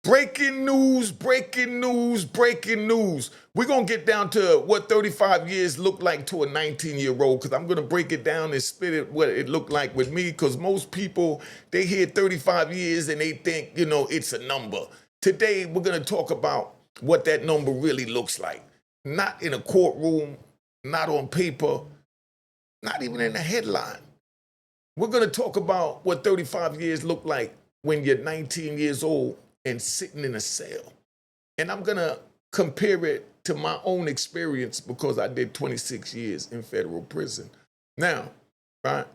Breaking news, breaking news, breaking news. We're going to get down to what 35 years look like to a 19-year-old, because I'm going to break it down and spit it what it looked like with me, because most people, they hear 35 years and they think, it's a number. Today, we're going to talk about what that number really looks like. Not in a courtroom, not on paper, not even in a headline. We're going to talk about what 35 years look like when you're 19 years old and sitting in a cell. And I'm going to compare it to my own experience because I did 26 years in federal prison. Now, right,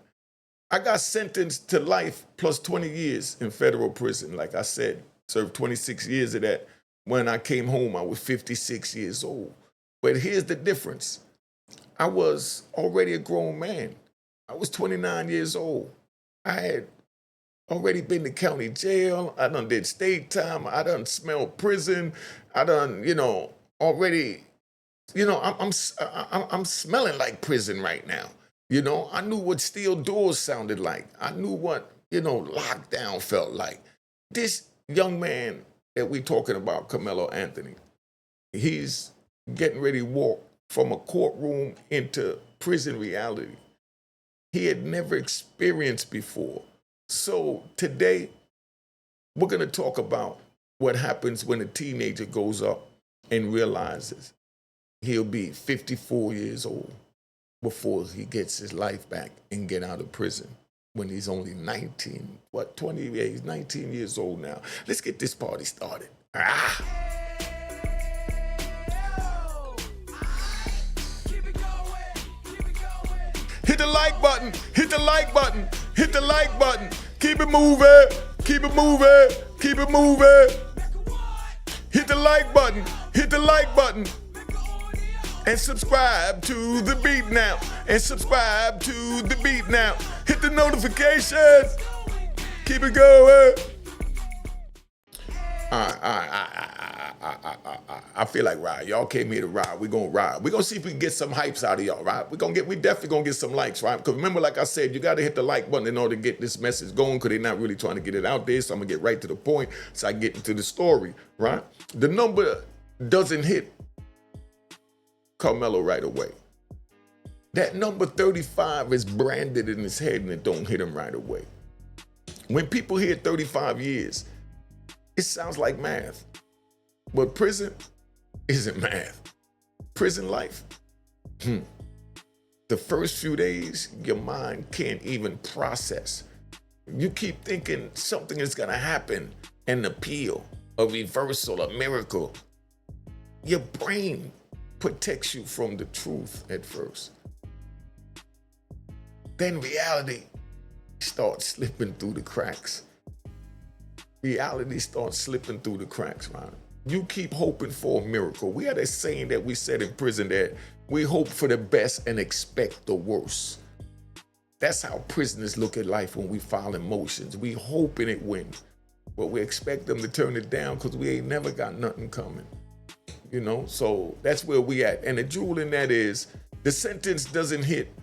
I got sentenced to life plus 20 years in federal prison. Like I said, served 26 years of that. When I came home, I was 56 years old. But here's the difference. I was already a grown man. I was 29 years old. I had already been to county jail. I done did state time. I done smelled prison. I done, already, I'm smelling like prison right now. I knew what steel doors sounded like. I knew what, lockdown felt like. This young man that we talking about, Karmelo Anthony, he's getting ready to walk from a courtroom into prison reality he had never experienced before. So today, we're going to talk about what happens when a teenager goes up and realizes he'll be 54 years old before he gets his life back and get out of prison when he's only 19. 20? Yeah, he's 19 years old now. Let's get this party started. Hit the like button, hit the like button, hit the like button. Keep it moving, keep it moving, keep it moving. Hit the like button, hit the like button. And subscribe to the beat now. And subscribe to the beat now. Hit the notifications. Keep it going. I feel like ride. Y'all came here to ride. We're going to ride. We're going to see if we can get some hypes out of y'all, right? We definitely going to get some likes, right? Because remember, like I said, you got to hit the like button in order to get this message going because they're not really trying to get it out there. So I'm going to get right to the point so I get into the story, right? The number doesn't hit Karmelo right away. That number 35 is branded in his head and it don't hit him right away. When people hear 35 years, it sounds like math. But prison isn't math. Prison life, the first few days, your mind can't even process. You keep thinking something is gonna happen, an appeal, a reversal, a miracle. Your brain protects you from the truth at first. Then reality starts slipping through the cracks. Reality starts slipping through the cracks, man. You keep hoping for a miracle. We had a saying that we said in prison that we hope for the best and expect the worst. That's how prisoners look at life when we file motions. We hoping it wins, but we expect them to turn it down because we ain't never got nothing coming. So that's where we at. And the jewel in that is the sentence doesn't hit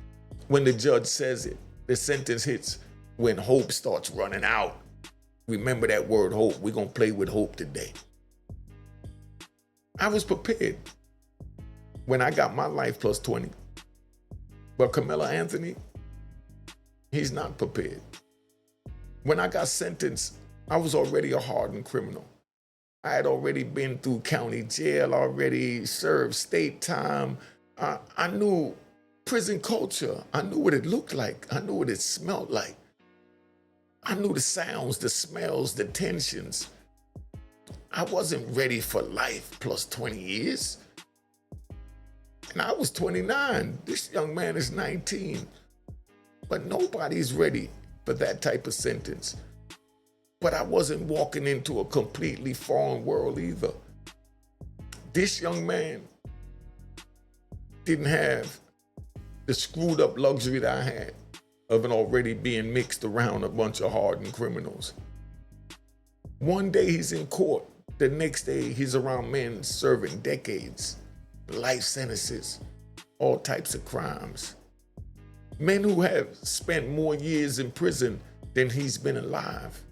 when the judge says it. The sentence hits when hope starts running out. Remember that word hope. We're going to play with hope today. I was prepared when I got my life plus 20. But Karmelo Anthony, he's not prepared. When I got sentenced, I was already a hardened criminal. I had already been through county jail, already served state time. I knew prison culture. I knew what it looked like. I knew what it smelled like. I knew the sounds, the smells, the tensions. I wasn't ready for life plus 20 years. And I was 29. This young man is 19. But nobody's ready for that type of sentence. But I wasn't walking into a completely foreign world either. This young man didn't have the screwed up luxury that I had of an already being mixed around a bunch of hardened criminals. One day he's in court. The next day he's around men serving decades, life sentences, all types of crimes. Men who have spent more years in prison than he's been alive.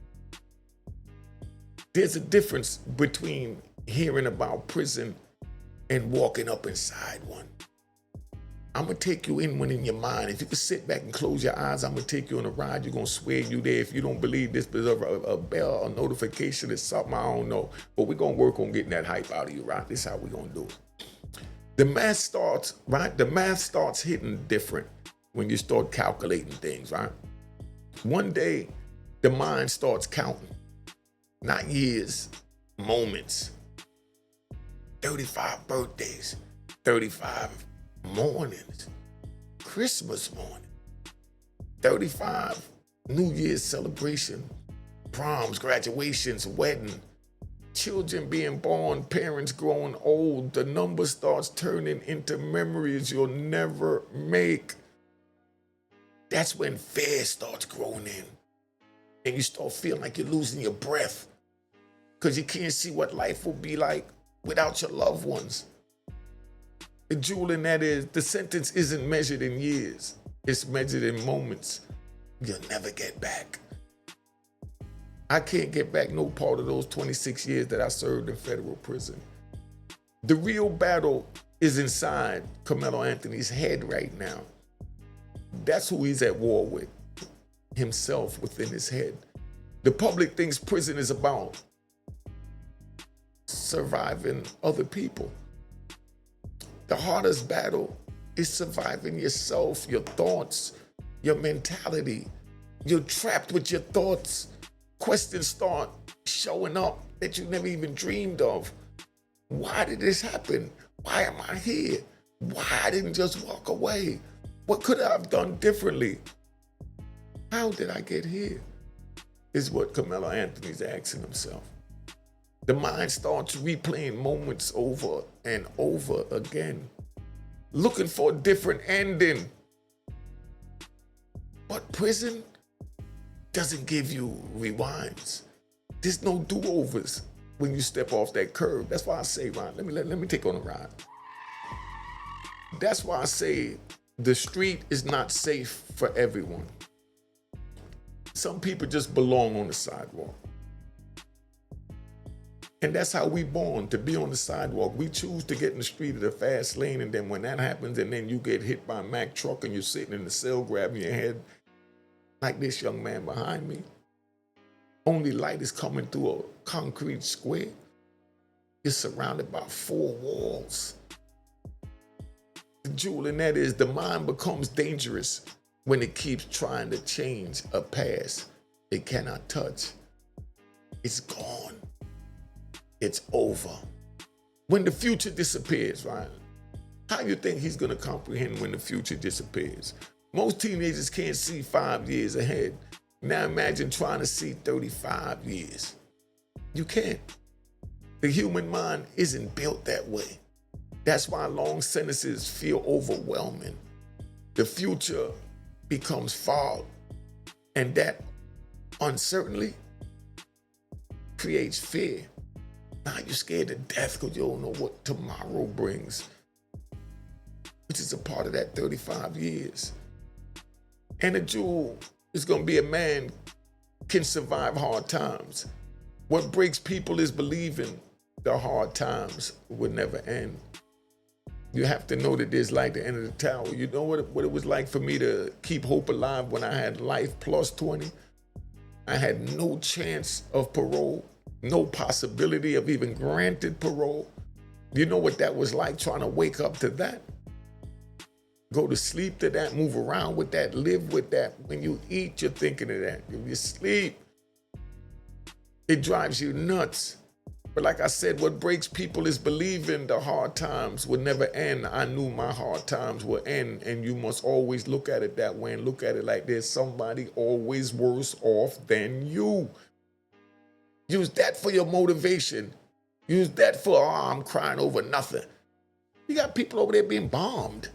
There's a difference between hearing about prison and walking up inside one. I'm going to take you in one in your mind. If you could sit back and close your eyes, I'm going to take you on a ride. You're going to swear you there. If you don't believe this, there's a bell, a notification, or something, I don't know. But we're going to work on getting that hype out of you, right? This is how we're going to do it. The math starts, right? The math starts hitting different when you start calculating things, right? One day, the mind starts counting. Not years, moments. 35 birthdays, 35 mornings, Christmas morning, 35 New Year's celebration, proms, graduations, wedding, children being born, parents growing old. The number starts turning into memories you'll never make. That's when fear starts growing in. And you start feeling like you're losing your breath because you can't see what life will be like without your loved ones. The jewel in that is the sentence isn't measured in years. It's measured in moments you'll never get back. I can't get back no part of those 26 years that I served in federal prison. The real battle is inside Karmelo Anthony's head right now. That's who he's at war with, himself within his head. The public thinks prison is about surviving other people. The hardest battle is surviving yourself, your thoughts, your mentality. You're trapped with your thoughts. Questions start showing up that you never even dreamed of. Why did this happen? Why am I here? Why I didn't just walk away? What could I have done differently? How did I get here? Is what Karmelo Anthony's asking himself. The mind starts replaying moments over and over again, looking for a different ending. But prison doesn't give you rewinds. There's no do-overs when you step off that curb. That's why I say, Ron, let me take on a ride. That's why I say the street is not safe for everyone. Some people just belong on the sidewalk. And that's how we born, to be on the sidewalk. We choose to get in the street of the fast lane, and then when that happens, and then you get hit by a Mack truck and you're sitting in the cell grabbing your head, like this young man behind me. Only light is coming through a concrete square. You're surrounded by 4 walls. The jewel in that is the mind becomes dangerous when it keeps trying to change a past it cannot touch. It's gone. It's over. When the future disappears, right? How you think he's gonna comprehend when the future disappears? Most teenagers can't see 5 years ahead. Now imagine trying to see 35 years. You can't. The human mind isn't built that way. That's why long sentences feel overwhelming. The future becomes fog, and that uncertainty creates fear. Now you're scared to death because you don't know what tomorrow brings, which is a part of that 35 years. And the jewel is going to be a man can survive hard times. What breaks people is believing the hard times will never end. You have to know that there's light at the end of the tower. You know what it was like for me to keep hope alive when I had life plus 20? I had no chance of parole, no possibility of even granted parole. You know what that was like, trying to wake up to that? Go to sleep to that, move around with that, live with that. When you eat, you're thinking of that. If you sleep, it drives you nuts. But like I said, what breaks people is believing the hard times will never end. I knew my hard times would end, and you must always look at it that way and look at it like there's somebody always worse off than you. Use that for your motivation. Use that for, oh, I'm crying over nothing. You got people over there being bombed,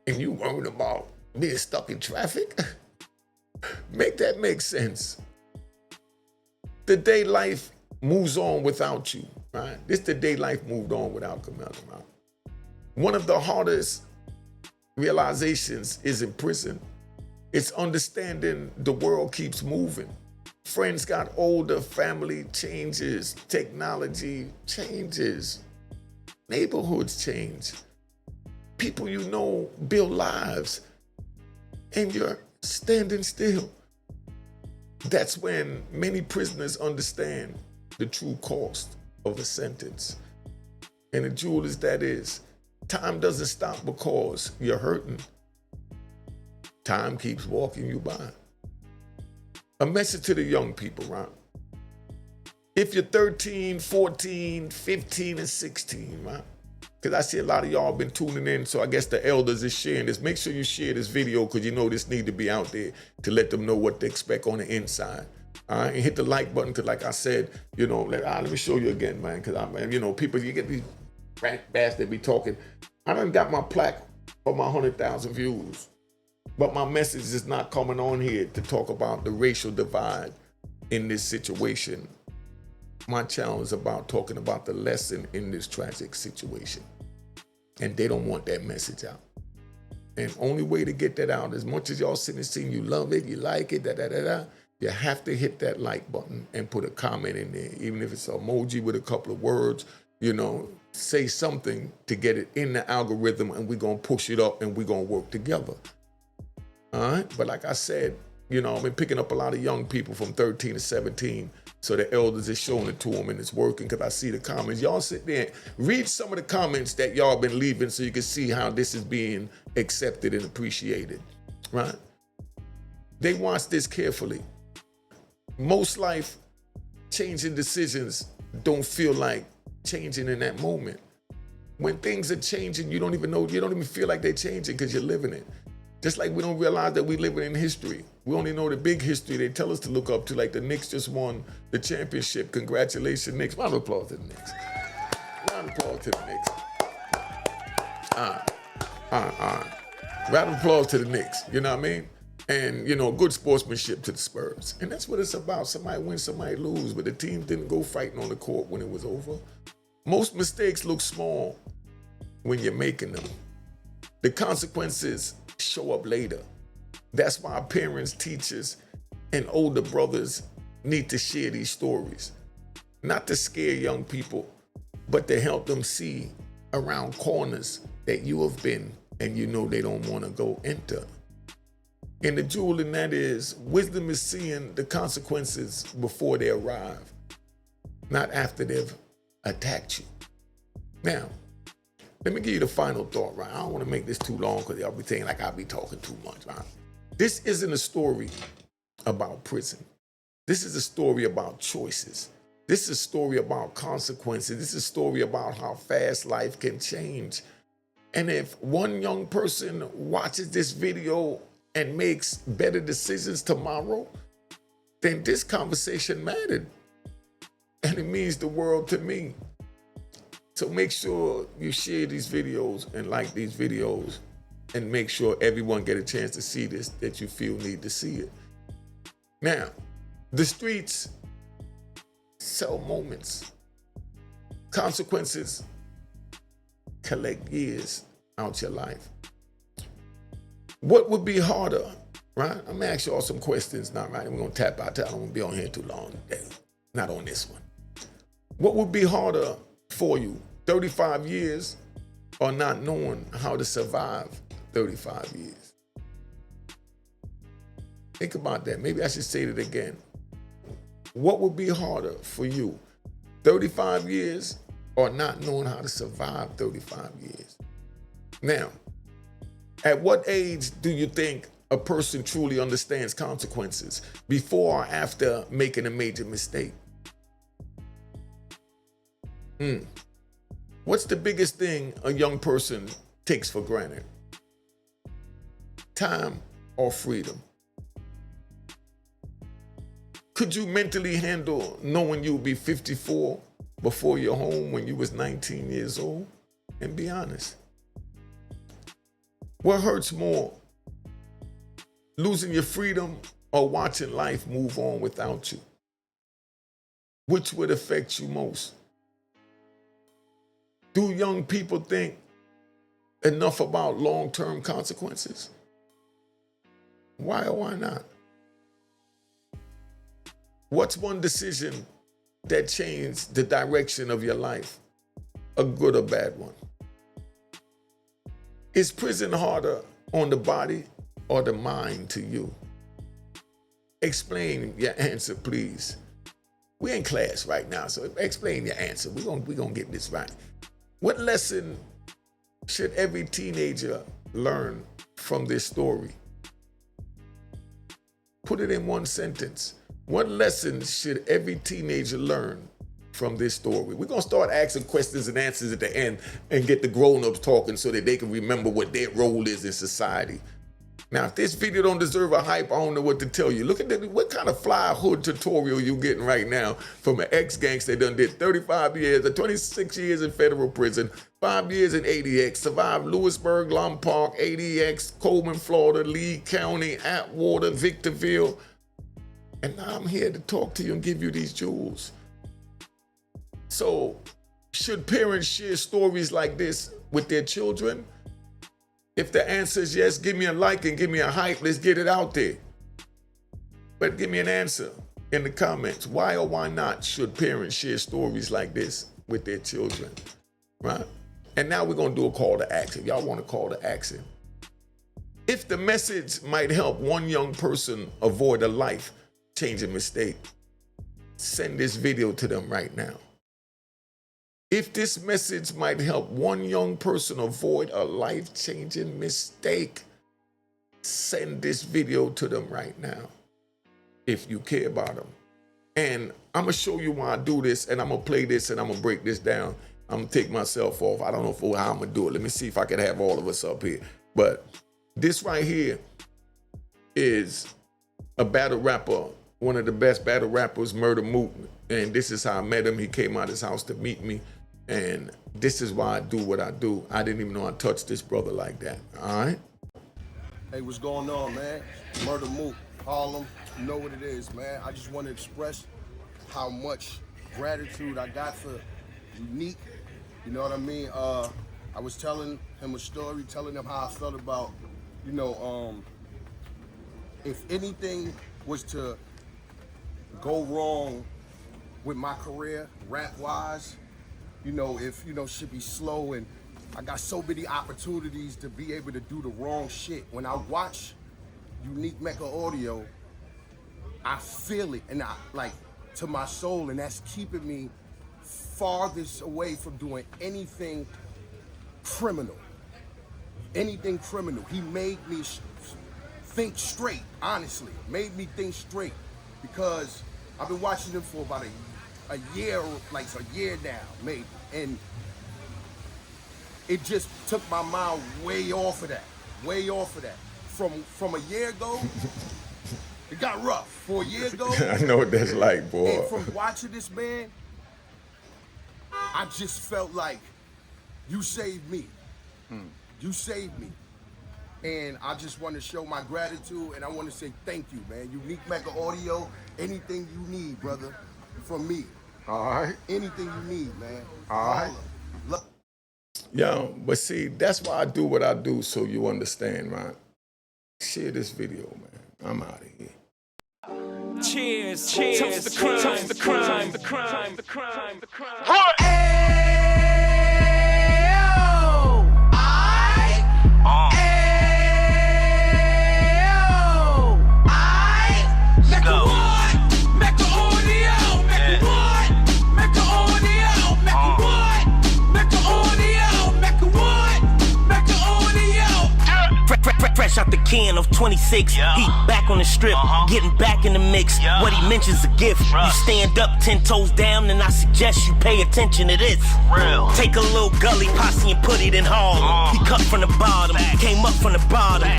and you worried about being stuck in traffic? Make that make sense. The day life moves on without you, right? This the day life moved on without Karmelo. One of the hardest realizations is in prison. It's understanding the world keeps moving. Friends got older, family changes, technology changes, neighborhoods change. People you know build lives, and you're standing still. That's when many prisoners understand the true cost of a sentence. And the jewel is that is, time doesn't stop because you're hurting. Time keeps walking you by. A message to the young people, right? If you're 13, 14, 15, and 16, right? Because I see a lot of y'all been tuning in, so I guess the elders is sharing this. Make sure you share this video because you know this need to be out there to let them know what to expect on the inside. All right, and hit the like button because, like I said, you know, let me show you again, man. Because you know, people, you get these bastards be talking. I done got my plaque for my 100,000 views, but my message is not coming on here to talk about the racial divide in this situation. My channel is about talking about the lesson in this tragic situation. And they don't want that message out. And only way to get that out, as much as y'all sitting and seeing you love it, you like it, you have to hit that like button and put a comment in there, even if it's an emoji with a couple of words, you know, say something to get it in the algorithm, and we're gonna push it up and we're gonna work together. All right, but like I said, you know, I've been picking up a lot of young people from 13 to 17. So the elders is showing it to them, and it's working because I see the comments. Y'all sit there and read some of the comments that y'all been leaving so you can see how this is being accepted and appreciated, right? They watch this carefully. Most life changing decisions don't feel like changing in that moment. When things are changing, you don't even feel like they're changing because you're living it. Just like we don't realize that we living in history. We only know the big history they tell us to look up to, like the Knicks just won the championship. Congratulations, Knicks. Round of applause to the Knicks. Round of applause to the Knicks. Round of applause to the Knicks, you know what I mean? And, you know, good sportsmanship to the Spurs. And that's what it's about. Somebody win, somebody lose, but the team didn't go fighting on the court when it was over. Most mistakes look small when you're making them. The consequences show up later. That's why parents, teachers, and older brothers need to share these stories. Not to scare young people, but to help them see around corners that you have been and you know they don't want to go enter. And the jewel in that is, wisdom is seeing the consequences before they arrive, not after they've attacked you. Now, let me give you the final thought, right? I don't want to make this too long because y'all be thinking like I'll be talking too much, right? This isn't a story about prison. This is a story about choices. This is a story about consequences. This is a story about how fast life can change. And if one young person watches this video and makes better decisions tomorrow, then this conversation mattered. And it means the world to me. So make sure you share these videos and like these videos and make sure everyone get a chance to see this that you feel need to see it. Now, the streets sell moments. Consequences collect years out your life. What would be harder, right? I'm gonna ask you all some questions now, right? We're gonna tap out. I don't wanna be on here too long today. Not on this one. What would be harder for you, 35 years or not knowing how to survive 35 years? Think about that. Maybe I should say it again. What would be harder for you, 35 years or not knowing how to survive 35 years? Now, at what age do you think a person truly understands consequences? Before or after making a major mistake? What's the biggest thing a young person takes for granted? Time or freedom? Could you mentally handle knowing you'll be 54 before you're home when you was 19 years old? And be honest. What hurts more? Losing your freedom or watching life move on without you? Which would affect you most? Do young people think enough about long-term consequences? Why or why not? What's one decision that changed the direction of your life? A good or bad one? Is prison harder on the body or the mind to you? Explain your answer, please. We're in class right now, so explain your answer. We're gonna get this right. What lesson should every teenager learn from this story? Put it in one sentence. What lessons should every teenager learn from this story? We're gonna start asking questions and answers at the end and get the grown-ups talking so that they can remember what their role is in society. Now, if this video don't deserve a hype, I don't know what to tell you. Look at what kind of fly hood tutorial you getting right now from an ex-gangster that done did 35 years or 26 years in federal prison, 5 years in ADX, survived Lewisburg, Lom Park, ADX, Coleman, Florida, Lee County, Atwater, Victorville. And now I'm here to talk to you and give you these jewels. So, should parents share stories like this with their children? If the answer is yes, give me a like and give me a hype. Let's get it out there. But give me an answer in the comments. Why or why not should parents share stories like this with their children, right? And now we're going to do a call to action. Y'all want a call to action? If the message might help one young person avoid a life-changing mistake, send this video to them right now. If this message might help one young person avoid a life-changing mistake, send this video to them right now, if you care about them. And I'm gonna show you why I do this, and I'm gonna play this, and I'm gonna break this down. I'm gonna take myself off. I don't know how I'm gonna do it. Let me see if I can have all of us up here. But this right here is a battle rapper, one of the best battle rappers, Murder Mook. And this is how I met him. He came out of his house to meet me. And this is why I do what I do. I didn't even know I touched this brother like that, all right? Hey, what's going on, man? Murder Mook, Harlem, you know what it is, man. I just want to express how much gratitude I got for Unique, you know what I mean? I was telling him a story, telling him how I felt about, you know, if anything was to go wrong with my career, rap-wise, you know, if, you know, shit be slow, and I got so many opportunities to be able to do the wrong shit. When I watch Unique Mecca audio, I feel it, and I, like, to my soul, and that's keeping me farthest away from doing anything criminal. Anything criminal. He made me think straight, honestly. Made me think straight, because I've been watching him for about a year, like a year now, maybe, and it just took my mind way off of that, From a year ago, it got rough. 4 years ago, I know what that's like, boy. And from watching this man, I just felt like, you saved me. You saved me. And I just want to show my gratitude, and I want to say thank you, man. Unique Mecca Audio, anything you need, brother, from me. All right. Anything you need, man. All right. Yo, but see, that's why I do what I do, so you understand, right? Share this video, man. I'm out of here. Cheers, cheers, toast the crime, toast the crime, the crime, the crime, the crime. Fresh out the can of 26, he back on the strip, getting back in the mix. What he mentions a gift. You stand up 10 toes down, and I suggest you pay attention to this. Real. Take a little gully posse and put it in Harlem. He cut from the bottom, came up from the bottom.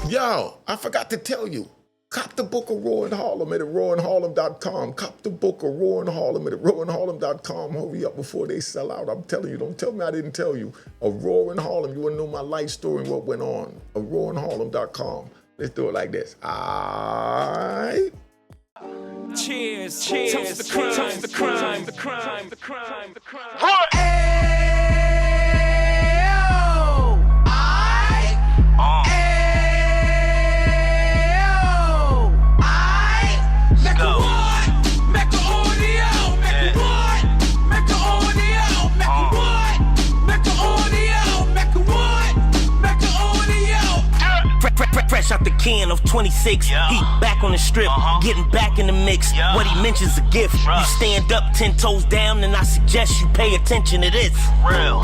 Yo, I forgot to tell you. Cop the book of Raw in Harlem at rawinharlem.com. Cop the book of Raw in Harlem at rawinharlem.com. Hurry up before they sell out. I'm telling you, don't tell me I didn't tell you. A Raw in Harlem. You want to know my life story and what went on. A rawinharlem.com. Let's do it like this. Aight. Cheers, cheers, toast the crime, toast the crime, the crime, the crime, the crime. Go. 26, he back on the strip, getting back in the mix. What he mentions a gift. You stand up 10 toes down, and I suggest you pay attention to this.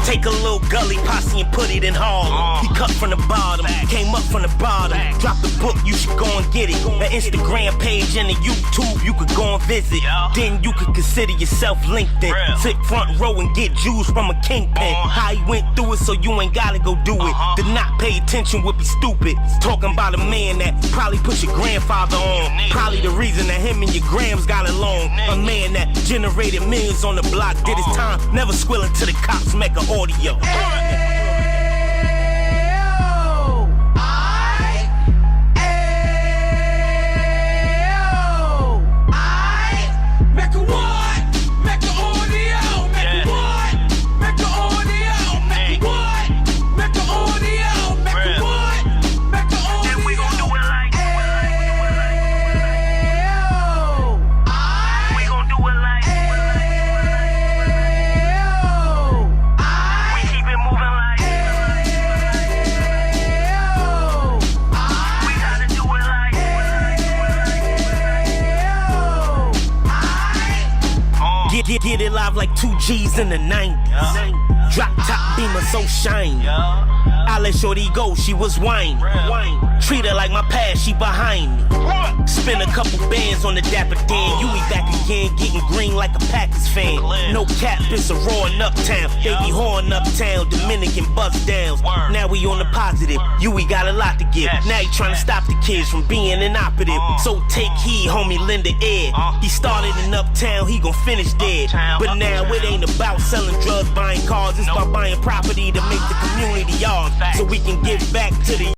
Take a little gully posse and put it in Harlem. He cut from the bottom, came up from the bottom. Drop the book, you should go and get it. The Instagram page and the YouTube, you could go and visit. Then you could consider yourself LinkedIn. Sit front row and get Jews from a kingpin. How he went through it, so you ain't gotta go do it. To not pay attention would be stupid. Talking about a man that probably put your grandfather on. Probably the reason that him and your grams got along. A man that generated millions on the block, did his time, never squilling to the cops, Mecca audio. Get it live like 2 G's in the 90s. Drop top beamer so shiny. I let shorty go, she was whining. Treat her like my past, she behind me. Spend a couple bands on the Dapper Dan. You be back again, getting green like a Packers fan. No cap, it's a raw in Uptown. They be whoring Uptown, Dominican bust downs. Now we on the positive, we got a lot to give. Now he trying to stop the kids from being inoperative. So take heed, homie, lend an ear. He started in Uptown, he gon' finish dead. But now it ain't about selling drugs, buying cars. It's about buying property to make the community ours, so we can give back to the